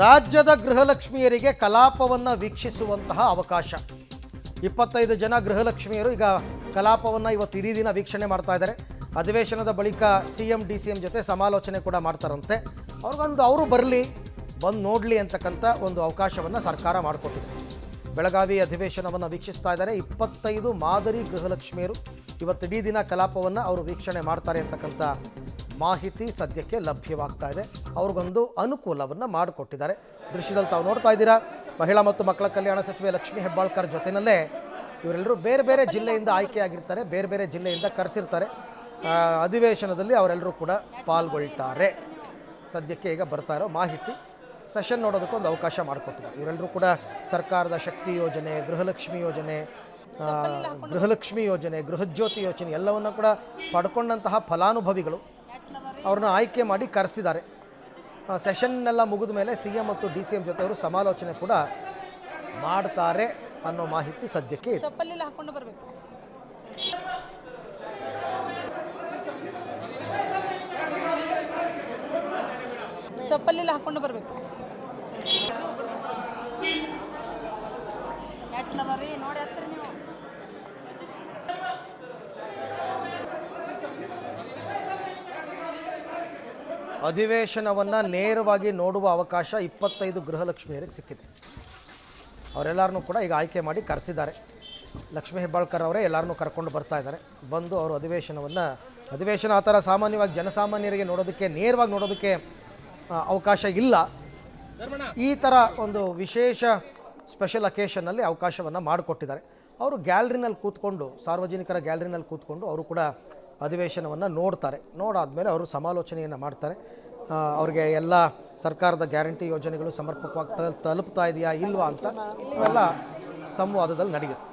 ರಾಜ್ಯದ ಗೃಹಲಕ್ಷ್ಮಿಯರಿಗೆ ಕಲಾಪವನ್ನು ವೀಕ್ಷಿಸುವಂತಹ ಅವಕಾಶ. 25 ಜನ ಗೃಹಲಕ್ಷ್ಮಿಯರು ಈಗ ಕಲಾಪವನ್ನು ಇವತ್ತು ಇಡೀ ದಿನ ವೀಕ್ಷಣೆ ಮಾಡ್ತಾ ಇದ್ದಾರೆ. ಅಧಿವೇಶನದ ಬಳಿಕ CM DCM ಜೊತೆ ಸಮಾಲೋಚನೆ ಕೂಡ ಮಾಡ್ತಾರಂತೆ. ಅವರು ಬರಲಿ, ಬಂದು ನೋಡಲಿ ಅಂತಕ್ಕಂಥ ಒಂದು ಅವಕಾಶವನ್ನು ಸರ್ಕಾರ ಮಾಡಿಕೊಟ್ಟಿದೆ. ಬೆಳಗಾವಿ ಅಧಿವೇಶನವನ್ನು ವೀಕ್ಷಿಸ್ತಾ ಇದ್ದಾರೆ. 25 ಮಾದರಿ ಗೃಹಲಕ್ಷ್ಮಿಯರು ಇವತ್ತು ಇಡೀ ದಿನ ಕಲಾಪವನ್ನು ಅವರು ವೀಕ್ಷಣೆ ಮಾಡ್ತಾರೆ ಅಂತಕ್ಕಂಥ ಮಾಹಿತಿ ಸದ್ಯಕ್ಕೆ ಲಭ್ಯವಾಗ್ತಾ ಇದೆ. ಅವ್ರಿಗೊಂದು ಅನುಕೂಲವನ್ನು ಮಾಡಿಕೊಟ್ಟಿದ್ದಾರೆ. ದೃಶ್ಯದಲ್ಲಿ ತಾವು ನೋಡ್ತಾ ಇದ್ದೀರಾ, ಮಹಿಳಾ ಮತ್ತು ಮಕ್ಕಳ ಕಲ್ಯಾಣ ಸಚಿವೆ ಲಕ್ಷ್ಮೀ ಹೆಬ್ಬಾಳ್ಕರ್ ಜೊತೆಯಲ್ಲೇ ಇವರೆಲ್ಲರೂ ಬೇರೆ ಬೇರೆ ಜಿಲ್ಲೆಯಿಂದ ಆಯ್ಕೆಯಾಗಿರ್ತಾರೆ, ಬೇರೆ ಬೇರೆ ಜಿಲ್ಲೆಯಿಂದ ಕರೆಸಿರ್ತಾರೆ. ಅಧಿವೇಶನದಲ್ಲಿ ಅವರೆಲ್ಲರೂ ಕೂಡ ಪಾಲ್ಗೊಳ್ತಾರೆ. ಸದ್ಯಕ್ಕೆ ಈಗ ಬರ್ತಾ ಇರೋ ಮಾಹಿತಿ ಸೆಷನ್ ನೋಡೋದಕ್ಕೊಂದು ಅವಕಾಶ ಮಾಡಿಕೊಟ್ಟಿದ್ದಾರೆ. ಇವರೆಲ್ಲರೂ ಕೂಡ ಸರ್ಕಾರದ ಶಕ್ತಿ ಯೋಜನೆ, ಗೃಹಲಕ್ಷ್ಮಿ ಯೋಜನೆ, ಗೃಹಜ್ಯೋತಿ ಯೋಜನೆ ಎಲ್ಲವನ್ನು ಕೂಡ ಪಡ್ಕೊಂಡಂತಹ ಫಲಾನುಭವಿಗಳು ಅವ್ರನ್ನ ಆಯ್ಕೆ ಮಾಡಿ ಕರೆಸಿದ್ದಾರೆ. ಸೆಷನ್ನೆಲ್ಲ ಮುಗಿದ ಮೇಲೆ CM ಮತ್ತು DCM ಜೊತೆ ಅವರು ಸಮಾಲೋಚನೆ ಕೂಡ ಮಾಡ್ತಾರೆ ಅನ್ನೋ ಮಾಹಿತಿ ಸದ್ಯಕ್ಕೆ ಇದೆ. ಚಪ್ಪಲಿಲ್ಲ ಹಾಕೊಂಡು ಬರಬೇಕು. ನೋಡಿ ಹತ್ರ ನೀವು ಅಧಿವೇಶನವನ್ನು ನೇರವಾಗಿ ನೋಡುವ ಅವಕಾಶ 25 ಗೃಹಲಕ್ಷ್ಮಿಯರಿಗೆ ಸಿಕ್ಕಿದೆ. ಅವರೆಲ್ಲರನ್ನೂ ಕೂಡ ಈಗ ಆಯ್ಕೆ ಮಾಡಿ ಕರೆಸಿದ್ದಾರೆ. ಲಕ್ಷ್ಮೀ ಹೆಬ್ಬಾಳ್ಕರ್ ಅವರೇ ಎಲ್ಲರನ್ನೂ ಕರ್ಕೊಂಡು ಬರ್ತಾ ಇದ್ದಾರೆ. ಬಂದು ಅವರು ಅಧಿವೇಶನ ಆ ಥರ ಸಾಮಾನ್ಯವಾಗಿ ಜನಸಾಮಾನ್ಯರಿಗೆ ನೇರವಾಗಿ ನೋಡೋದಕ್ಕೆ ಅವಕಾಶ ಇಲ್ಲ. ಈ ಥರ ಒಂದು ವಿಶೇಷ ಸ್ಪೆಷಲ್ ಅಕೇಷನ್ನಲ್ಲಿ ಅವಕಾಶವನ್ನು ಮಾಡಿಕೊಟ್ಟಿದ್ದಾರೆ. ಅವರು ಗ್ಯಾಲರಿನಲ್ಲಿ ಕೂತ್ಕೊಂಡು, ಸಾರ್ವಜನಿಕರ ಗ್ಯಾಲರಿನಲ್ಲಿ ಕೂತ್ಕೊಂಡು ಅವರು ಕೂಡ ಅಧಿವೇಶನವನ್ನು ನೋಡ್ತಾರೆ. ನೋಡಾದ್ಮೇಲೆ ಅವರು ಸಮಾಲೋಚನೆಯನ್ನು ಮಾಡ್ತಾರೆ. ಅವ್ರಿಗೆ ಎಲ್ಲ ಸರ್ಕಾರದ ಗ್ಯಾರಂಟಿ ಯೋಜನೆಗಳು ಸಮರ್ಪಕವಾಗಿ ತಲುಪ್ತಾ ಇದೆಯಾ ಇಲ್ವಾ ಅಂತ ಇವೆಲ್ಲ ಸಂವಾದದಲ್ಲಿ ನಡೆಯುತ್ತೆ.